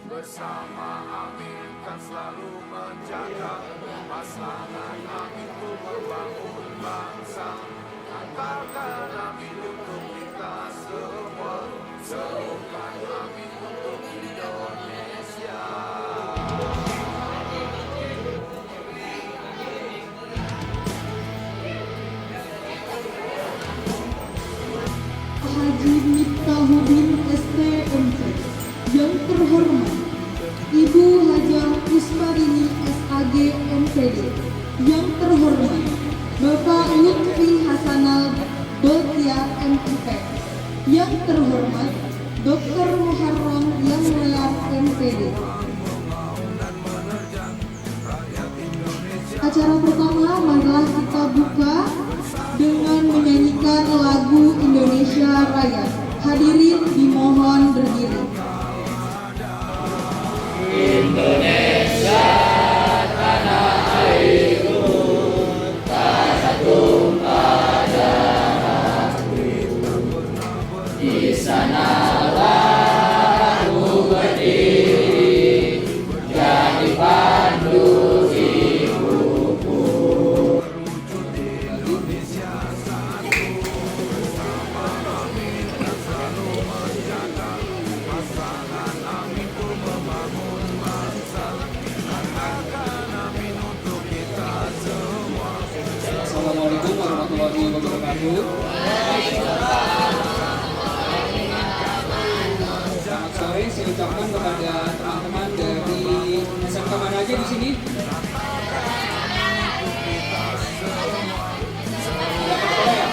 bersama Amin kan selalu menjaga pasangan Amin untuk membangun bangsa. Antarkan Amin untuk kita semua, serukan Amin untuk Indonesia. Haji Miftahudin STMP. Yang terhormat Ibu Hajah Kusmarini SAG MPD. Yang terhormat Bapak Lutfi Hasanal Bolkiah MIP. Yang terhormat Dr. Muharram Yang Melar MPD. Acara pertama marilah kita buka dengan menyanyikan lagu Indonesia Raya. Hadirin dimohon berdiri. Indonesia tanah airku, tanah tumpah darahku. Di sanalah aku berdiri, jadi pandu ibuku. Assalamualaikum warahmatullahi wabarakatuh. Selamat sore, saya ucapkan kepada teman-teman dari SMK mana aja di sini? Dapat sore ya?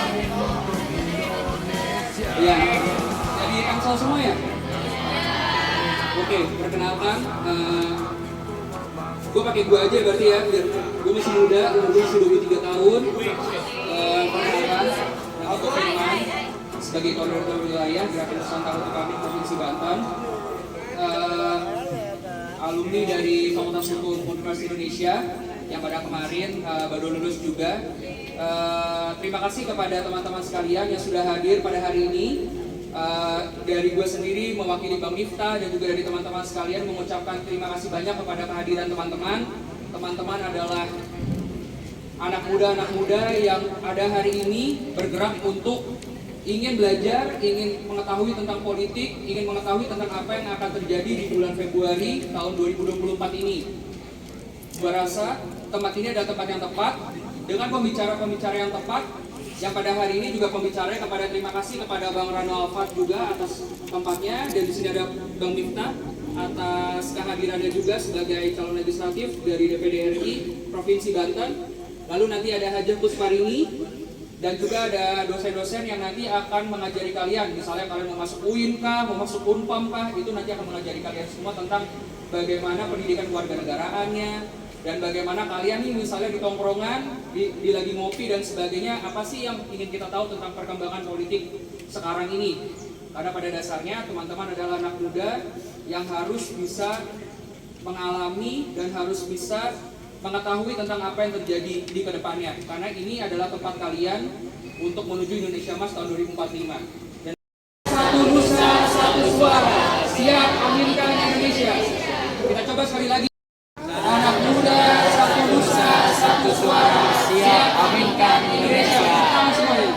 Ya, jadi Tangsel semua ya? Oke, perkenalkan, gue pakai gue aja berarti ya, biar gue masih muda, umur gue masih 23 tahun. Perkenalkan, nama gue Firman, sebagai koordinator wilayah Gerakan Nusantara untuk Amin Provinsi Banten, alumni dari Fakultas Hukum Universitas Indonesia yang pada kemarin baru lulus juga. Terima kasih kepada teman-teman sekalian yang sudah hadir pada hari ini. Dari gue sendiri mewakili Bang Miftah dan juga dari teman-teman sekalian mengucapkan terima kasih banyak kepada kehadiran teman-teman. Teman-teman adalah anak muda yang ada hari ini bergerak untuk ingin belajar, ingin mengetahui tentang politik, ingin mengetahui tentang apa yang akan terjadi di bulan Februari tahun 2024 ini. Gue rasa tempat ini adalah tempat yang tepat dengan pembicara-pembicara yang tepat. Yang pada hari ini juga pembicaranya kepada terima kasih kepada Bang Rano Alfat juga atas tempatnya, dan di sini ada Bang Miftah atas kehadirannya juga sebagai calon legislatif dari DPD RI Provinsi Banten. Lalu nanti ada Hajah Kusmarini dan juga ada dosen-dosen yang nanti akan mengajari kalian. Misalnya kalian mau masuk UIN kah, mau masuk Unpam kah, itu nanti akan mengajari kalian semua tentang bagaimana pendidikan kewarganegaraannya. Dan bagaimana kalian nih misalnya di tongkrongan, di lagi ngopi dan sebagainya, apa sih yang ingin kita tahu tentang perkembangan politik sekarang ini. Karena pada dasarnya teman-teman adalah anak muda yang harus bisa mengalami dan harus bisa mengetahui tentang apa yang terjadi di kedepannya. Karena ini adalah tempat kalian untuk menuju Indonesia Emas tahun 2045. Dan satu nusa, satu suara, siap aminkan Indonesia. Kita coba sekali lagi. Anak muda, satu nusa, satu suara, siap aminkan Indonesia. Sama semuanya.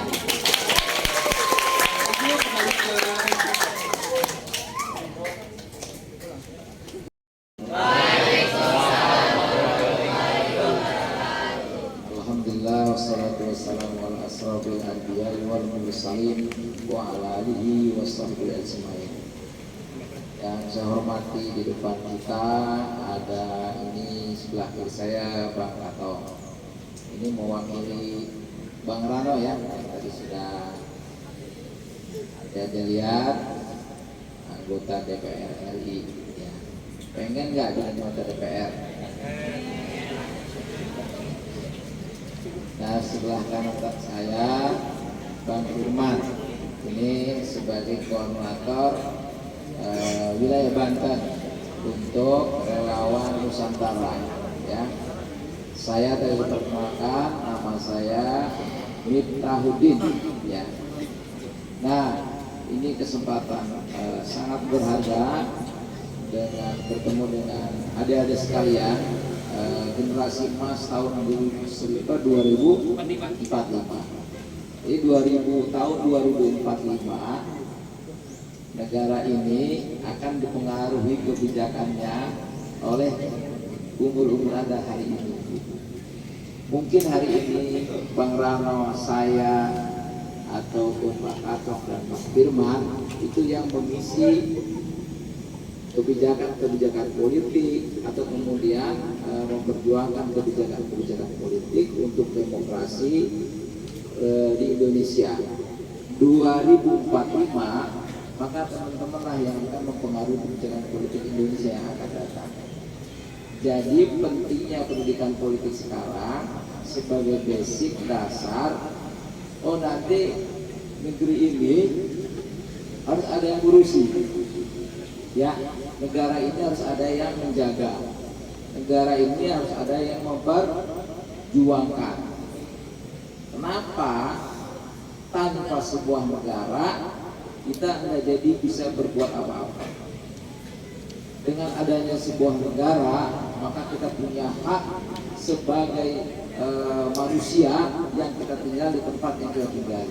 Alhamdulillah wassalatu wassalamu ala asrofil anbiya'i wal mursalin wa ala alihi wa sahbihi ajma'in. Yang saya hormati di depan kita ada ini sebelah kiri saya Bang Rato. Ini mewakili Bang Rano ya, yang tadi sudah ada dilihat anggota DPR RI. Ya. Pengen nggak jadi anggota DPR? Nah, sebelah kanan saya Bang Firman, ini sebagai koordinator wilayah Banten untuk relawan Nusantara. Ya, saya dari perkenalkan, nama saya Miftahudin. Ya, nah ini kesempatan sangat berharga dengan bertemu dengan adik-adik sekalian generasi emas tahun 2045. Jadi 2000 tahun 2045 negara ini akan dipengaruhi kebijakannya oleh umur-umur Anda hari ini. Mungkin hari ini Bang Rano, saya, ataupun Pak Atok dan Mas Firman itu yang mengisi kebijakan-kebijakan politik atau kemudian memperjuangkan kebijakan-kebijakan politik untuk demokrasi di Indonesia. 2045 maka teman-teman lah yang akan mempengaruhi kebijakan politik Indonesia yang akan datang. Jadi pentingnya pendidikan politik sekarang sebagai basic dasar. Oh, nanti negeri ini harus ada yang ngurusi, ya, negara ini harus ada yang menjaga, negara ini harus ada yang memperjuangkan. Kenapa? Tanpa sebuah negara kita tidak jadi bisa berbuat apa-apa. Dengan adanya sebuah negara, maka kita punya hak sebagai manusia yang kita tinggal di tempat yang kita tinggal.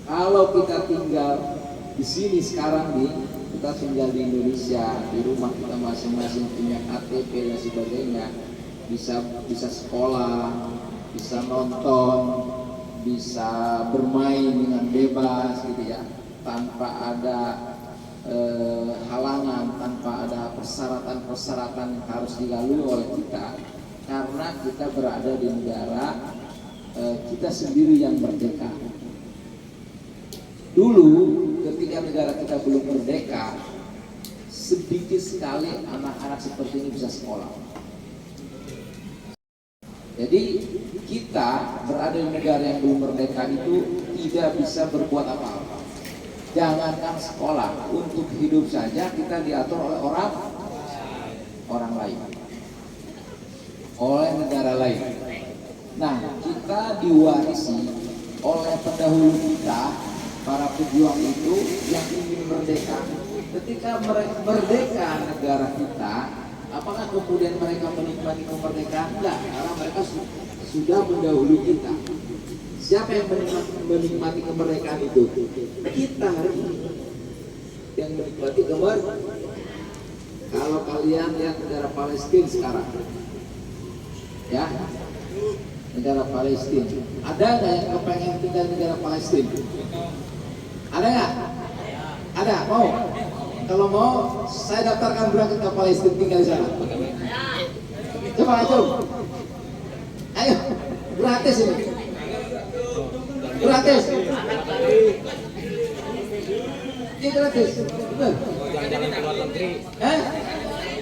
Kalau kita tinggal di sini sekarang nih, kita tinggal di Indonesia, di rumah kita masing-masing punya KTP dan sebagainya, bisa sekolah, bisa nonton, bisa bermain dengan bebas gitu ya, tanpa ada halangan, tanpa ada persyaratan-persyaratan yang harus dilalui oleh kita, karena kita berada di negara kita sendiri yang merdeka. Dulu ketika negara kita belum merdeka, sedikit sekali anak-anak seperti ini bisa sekolah. Jadi kita berada di negara yang belum merdeka itu tidak bisa berbuat apa-apa. Jangankan sekolah, untuk hidup saja kita diatur oleh orang lain, oleh negara lain. Nah, kita diwarisi oleh pendahulu kita, para pejuang itu yang ingin merdeka. Ketika merdeka negara kita, apakah kemudian mereka menikmati kemerdekaan? Enggak, karena mereka sudah mendahului kita. Siapa yang menikmati kemerdekaan itu? Kita hari ini yang menikmati kemerdekaan. Kalau kalian lihat negara Palestina sekarang, ya, negara Palestina, ada nggak yang kepengen tinggal di negara Palestina? Ada nggak? Ada, mau? Kalau mau, saya daftarkan berangkat ke Palestina, tinggal di sana. Coba ayo, ayo, gratis ini, gratis. Ini gratis, betul.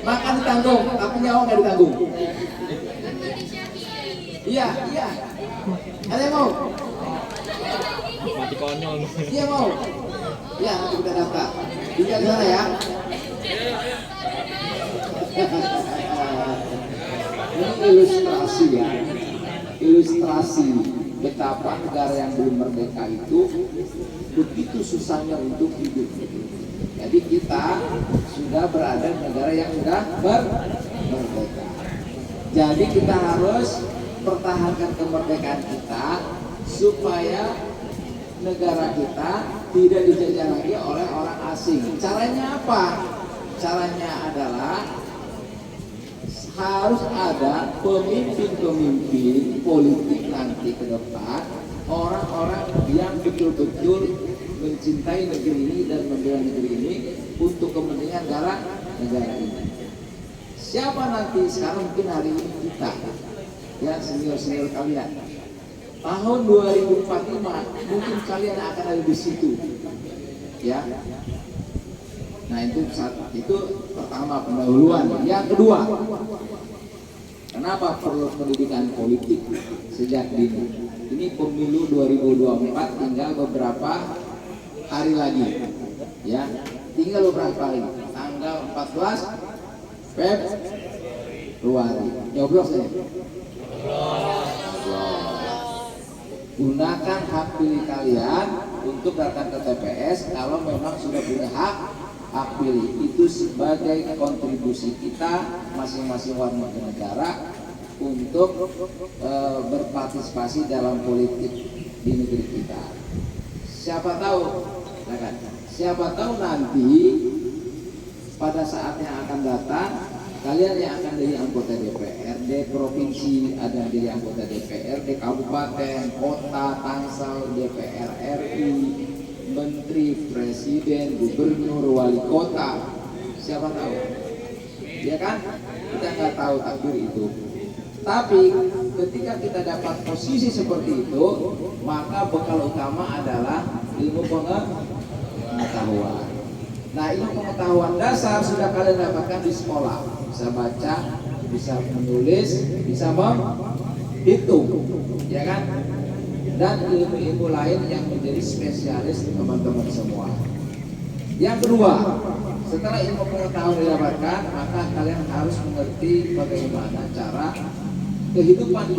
Makan ditanggung, tapi nyawa nggak ditanggung. Iya. Ada yang mau? Mati konyol. Iya mau? Ya, nanti kita daftar. Tinggal di sana ya. Ini ilustrasi ya, ilustrasi betapa negara yang belum merdeka itu begitu susahnya untuk hidup. Jadi kita sudah berada di negara yang sudah merdeka. Jadi kita harus pertahankan kemerdekaan kita supaya negara kita tidak dijajah lagi oleh orang asing. Caranya apa? Caranya adalah harus ada pemimpin-pemimpin politik nanti ke depan, orang-orang yang betul-betul mencintai negeri ini dan membela negeri ini untuk kepentingan negara ini. Siapa nanti? Sekarang mungkin hari ini kita, ya, senior-senior kalian. Tahun 2045 mungkin kalian akan ada di situ, ya. Nah, itu pertama, pendahuluan. Yang kedua, kenapa perlu pendidikan politik sejak dini? Ini pemilu 2024 tinggal beberapa hari lagi, ya, tinggal beberapa hari, tanggal 14 Februari. Nyoblos ya? Gunakan hak pilih kalian untuk datang ke TPS kalau memang sudah punya hak hak pilih itu sebagai kontribusi kita masing-masing warga negara untuk berpartisipasi dalam politik di negeri kita. Siapa tahu, kan? Siapa tahu nanti pada saat yang akan datang kalian yang akan jadi anggota DPRD provinsi, ada yang jadi anggota DPRD kabupaten, kota, tangsel, DPR RI, menteri, presiden, gubernur, wali kota. Siapa tahu? Ya kan? Kita nggak tahu takdir itu. Tapi ketika kita dapat posisi seperti itu, maka bekal utama adalah ilmu pengetahuan. Nah, ilmu pengetahuan dasar sudah kalian dapatkan di sekolah. Bisa baca, bisa menulis, bisa menghitung, ya kan? Dan ilmu-ilmu lain yang menjadi spesialis teman-teman semua. Yang kedua, setelah ilmu pengetahuan didapatkan, maka kalian harus mengerti bagaimana cara kehidupan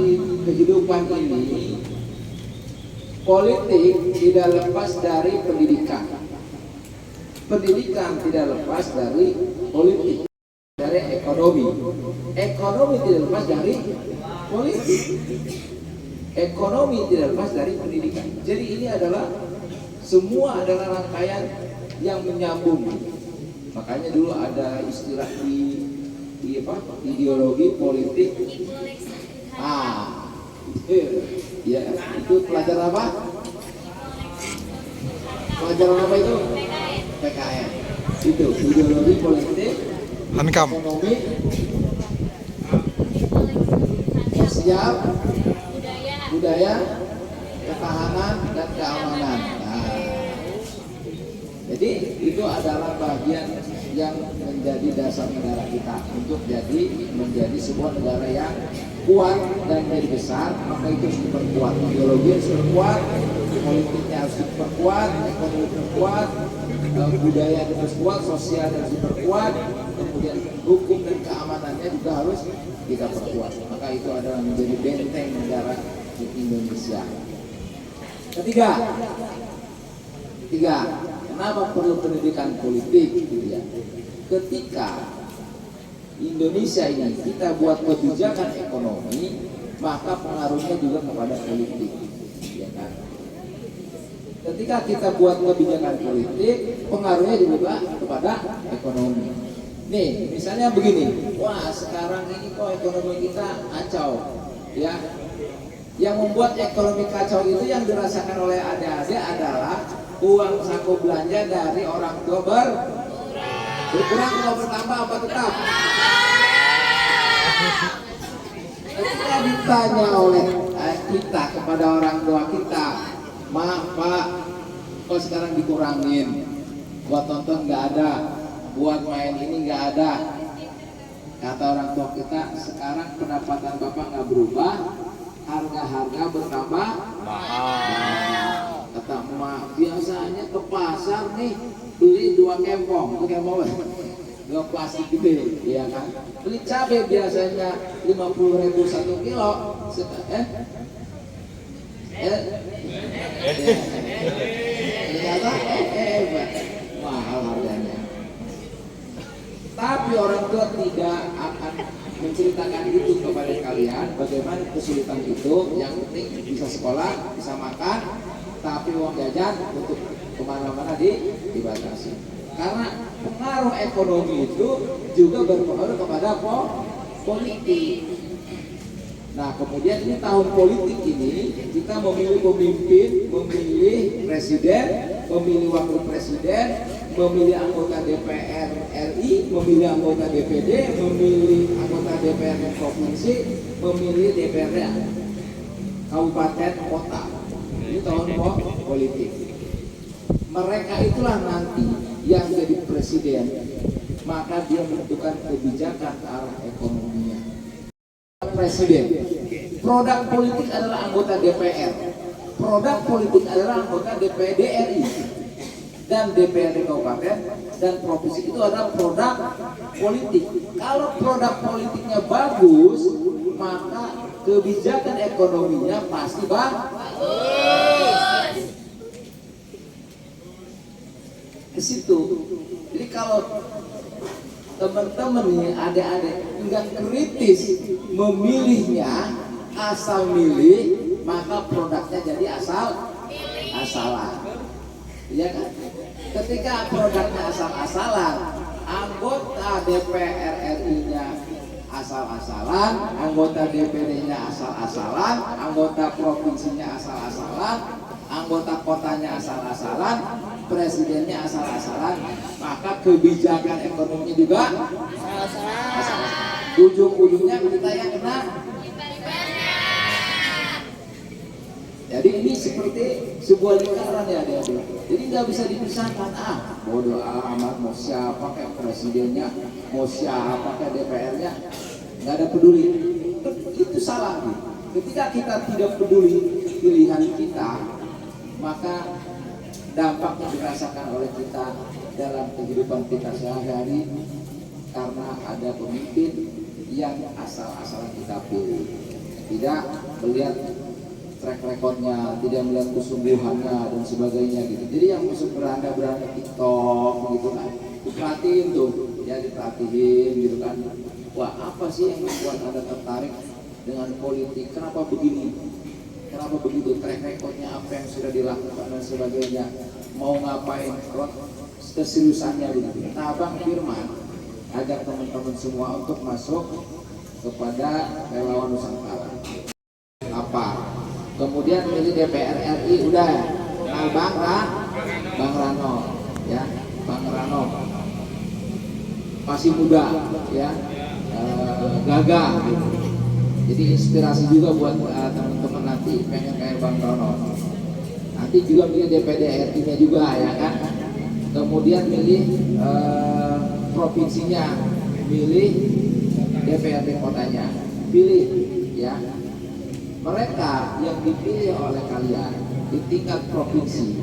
ini. Politik tidak lepas dari pendidikan. Pendidikan tidak lepas dari politik, dari ekonomi. Ekonomi tidak lepas dari politik. Ekonomi tidak lepas dari pendidikan. Jadi ini adalah semua adalah rangkaian yang menyambung. Makanya dulu ada istilah di ideologi politik. Ya, itu pelajaran apa? Pelajaran apa itu? PKN. Itu ideologi politik, ekonomi, sosial, budaya, ketahanan dan keamanan. Jadi itu adalah bagian yang menjadi dasar negara kita untuk menjadi sebuah negara yang kuat dan menjadi besar. Maka itu harus diperkuat, ideologi harus diperkuat, politiknya harus diperkuat, ekonomi diperkuat, budaya harus diperkuat, sosial harus diperkuat, kemudian hukum dan keamanannya juga harus kita perkuat. Maka itu adalah menjadi benteng negara di Indonesia. Ketiga, kenapa perlu pendidikan politik? Gitu ya. Ketika Indonesia ini kita buat kebijakan ekonomi, maka pengaruhnya juga kepada politik, ya kan? Ketika kita buat kebijakan politik, pengaruhnya juga kepada ekonomi. Nih, misalnya begini, wah sekarang ini kok ekonomi kita kacau, ya. Yang membuat ekonomi kacau itu yang dirasakan oleh adik-adik adalah uang saku belanja dari orang tua berkurang atau bertambah apa tetap? Ketika ditanya oleh kita kepada orang tua kita, maaf Pak, kok sekarang dikurangin? Buat nonton nggak ada, buat main ini nggak ada. Kata orang tua kita, sekarang pendapatan Bapak nggak berubah, harga-harga bertambah mahal. Kata emak, biasanya ke pasar nih beli 2 kempong, 2 plastik gede, ya kan? Beli cabai biasanya 50.000 1 kilo, ternyata mahal harganya. Tapi orang tua tidak akan menceritakan itu kepada kalian, bagaimana kesulitan itu. Yang penting bisa sekolah, bisa makan, tapi uang jajan untuk kemana-mana dibatasi. Karena pengaruh ekonomi itu juga berpengaruh kepada politik. Nah, kemudian ini tahun politik ini kita memilih pemimpin, memilih presiden, memilih wakil presiden, memilih anggota DPR RI, memilih anggota DPD, memilih anggota DPRD provinsi, memilih DPRD kabupaten kota. Ini tahun politik. Mereka itulah nanti yang jadi presiden, maka dia menentukan kebijakan ke arah ekonominya. Presiden, produk politik adalah anggota DPR, produk politik adalah anggota DPD RI dan DPRD kabupaten dan provinsi. Itu adalah produk politik. Kalau produk politiknya bagus, maka kebijakan ekonominya pasti bagus. ke situ. Jadi kalau teman-teman nih adik-adik nggak kritis memilihnya, asal milih, maka produknya jadi asal-asalan. Iya kan? Ketika produknya asal-asalan, anggota DPR RI-nya asal-asalan, anggota DPD-nya asal-asalan, anggota provinsinya asal-asalan, anggota kotanya asal-asalan, presidennya asal-asalan, maka kebijakan ekonominya juga asal-asalan. Ujung-ujungnya kita yang kena. Jadi ini seperti sebuah lingkaran ya adik-adik. Jadi nggak bisa dipisahkan. Bodoh amat mau siapa kayak presidennya, mau siapa kayak DPR-nya, nggak ada peduli. Itu salah. Ketika kita tidak peduli pilihan kita, maka dampaknya dirasakan oleh kita dalam kehidupan kita sehari-hari karena ada pemimpin yang asal-asalan kita pilih, tidak melihat track recordnya, tidak melihat kesungguhannya dan sebagainya gitu. Jadi yang masuk beranda TikTok gitu kan, diperhatiin tuh, ya diperhatiin gitu kan. Wah, apa sih yang membuat Anda tertarik dengan politik? Kenapa begini? Kenapa begitu? Track recordnya apa yang sudah dilakukan dan sebagainya? Mau ngapain? Keseriusannya begitu. Nah, Bang Firman ajak teman-teman semua untuk masuk kepada relawan Nusantara. Apa? Kemudian milih DPR RI udah. Nah, Bang Rano, ya, Bang Rano masih muda, ya, gagah. Gitu. Jadi inspirasi juga buat teman-teman nanti pengen kayak Bang Rano. Nanti juga milih DPD RI-nya juga, ya kan. Kemudian milih provinsinya, milih DPRD kotanya, pilih, ya. Mereka yang dipilih oleh kalian di tingkat provinsi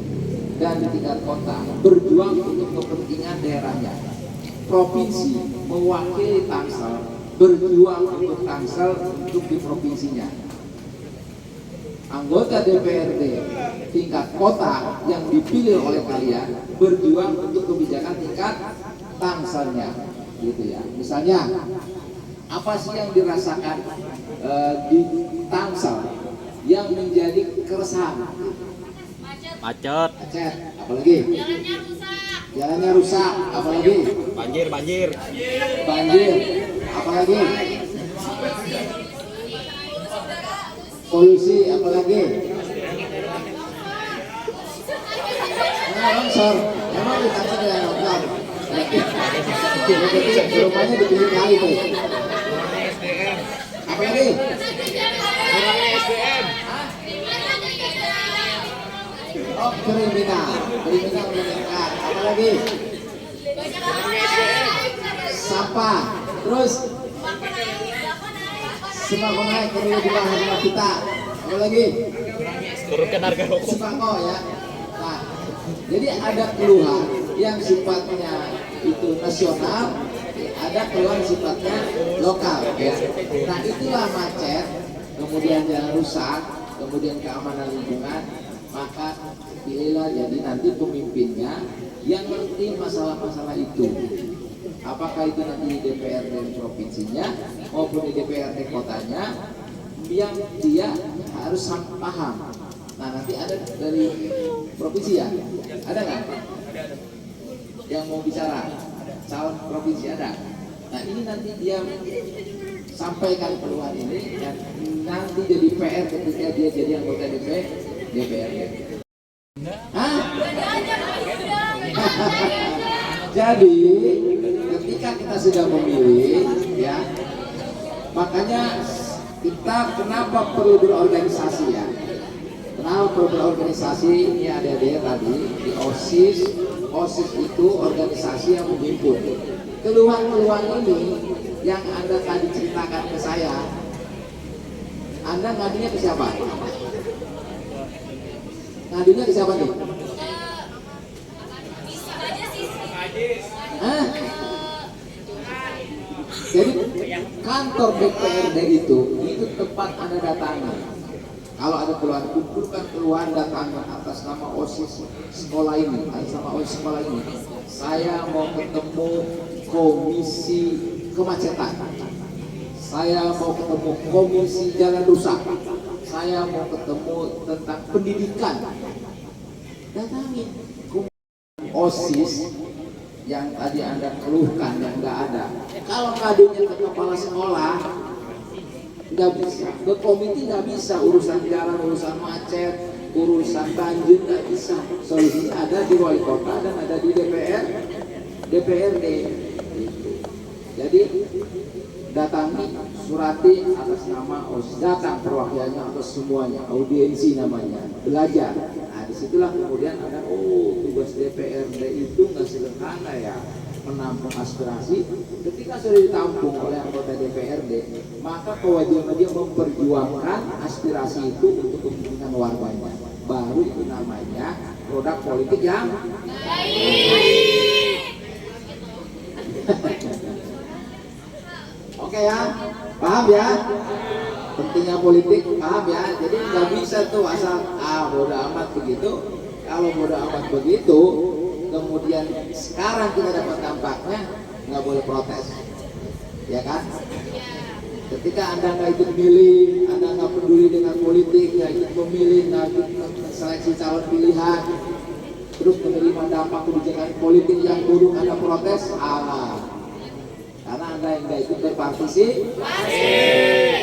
dan di tingkat kota berjuang untuk kepentingan daerahnya. Provinsi mewakili Tangsel, berjuang untuk Tangsel untuk di provinsinya. Anggota DPRD tingkat kota yang dipilih oleh kalian berjuang untuk kebijakan tingkat Tangselnya, gitu ya. Misalnya, apa sih yang dirasakan di Tangsel yang menjadi keresahan? Macet. Macet, apalagi? Jalannya rusak, apalagi? Banjir. Banjir, apalagi? Polusi, apalagi? Nah, longsor, memang di Tangsel ada longsor. Rumahnya dipilih kali tuh. Apalagi? Kurangnya SDM. Oh, kriminal meningkat. Apalagi? Sampah. Terus sembako naik perlu dibahas sama kita. Apalagi? Turunkan harga rokok. Sembako ya. Nah, jadi ada keluhan yang sifatnya itu nasional, ada keluhan sifatnya lokal ya. Nah, itulah macet, kemudian jalan rusak, kemudian keamanan lingkungan. Maka pilihlah jadi nanti pemimpinnya yang ngerti masalah-masalah itu. Apakah itu nanti di DPRD provinsinya maupun di DPRD kotanya, yang dia harus paham. Nah, nanti ada dari provinsi ya? Ada nggak? Yang mau bicara? Calon provinsi ada? Nah, ini nanti dia sampaikan keluhan ini dan nanti jadi PR ketika dia jadi anggota DPRD. Hah? Jadi ketika kita sudah memilih, ya, makanya kita kenapa perlu berorganisasi ya? Kenapa perlu berorganisasi? Ini ada dia tadi di OSIS. OSIS itu organisasi yang menghimpun. Keluhan-keluhan ini yang Anda tadi ceritakan ke saya, Anda ngadunya ke siapa? Ngadunya ke siapa nih? Hah? Jadi kantor DPRD itu tempat Anda datangi. Kalau ada keluhan, kumpulkan keluhan datangkan atas nama OSIS sekolah ini, atas nama OSIS sekolah ini. Saya mau ketemu komisi kemacetan. Saya mau ketemu komisi jalan rusak. Saya mau ketemu tentang pendidikan. Datangi OSIS yang tadi Anda keluhkan yang nggak ada. Kalau ngadunya ke kepala sekolah, nggak bisa. Ke komite nggak bisa. Urusan jalan, urusan macet, urusan banjir nggak bisa. Solusinya ada di wali kota dan ada di DPRD. Gitu. Jadi datangi, surati atas nama OSIS, datang perwakilannya atas semuanya, audiensi namanya, belajar. Nah disitulah kemudian ada, oh tugas DPRD itu nggak sederhana ya, menampung aspirasi. Ketika sudah ditampung oleh anggota DPRD, maka kewajiban dia memperjuangkan aspirasi itu untuk kepentingan warganya. Baru itu namanya produk politik yang Oke ya, paham ya? Pentingnya politik, paham ya? Jadi nggak bisa tuh asal bodo amat begitu. Kalau bodo amat begitu, kemudian sekarang kita dapat dampaknya, nggak boleh protes, ya kan? Ketika Anda nggak ikut milih, Anda nggak peduli dengan politik, nggak ikut memilih, nggak ikut seleksi calon pilihan, terus menerima dampak kebijakan politik yang buruk, Anda protes, karena Anda yang nggak ikut berpartisipasi.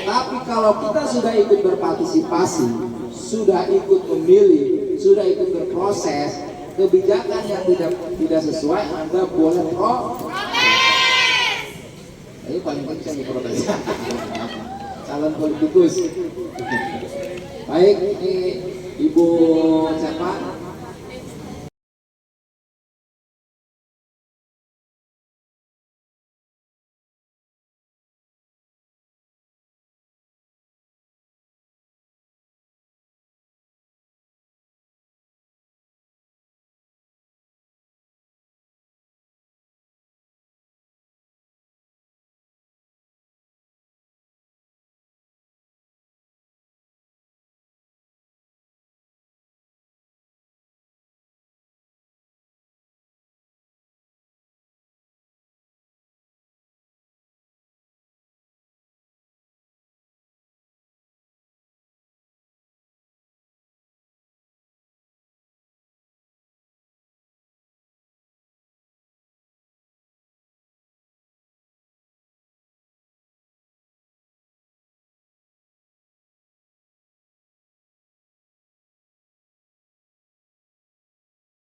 Tapi kalau kita sudah ikut berpartisipasi, sudah ikut memilih, sudah ikut berproses, kebijakan yang tidak sesuai, Anda boleh protes. Ini paling kencang nih protes. Calon politikus. Baik, ini Ibu siapa?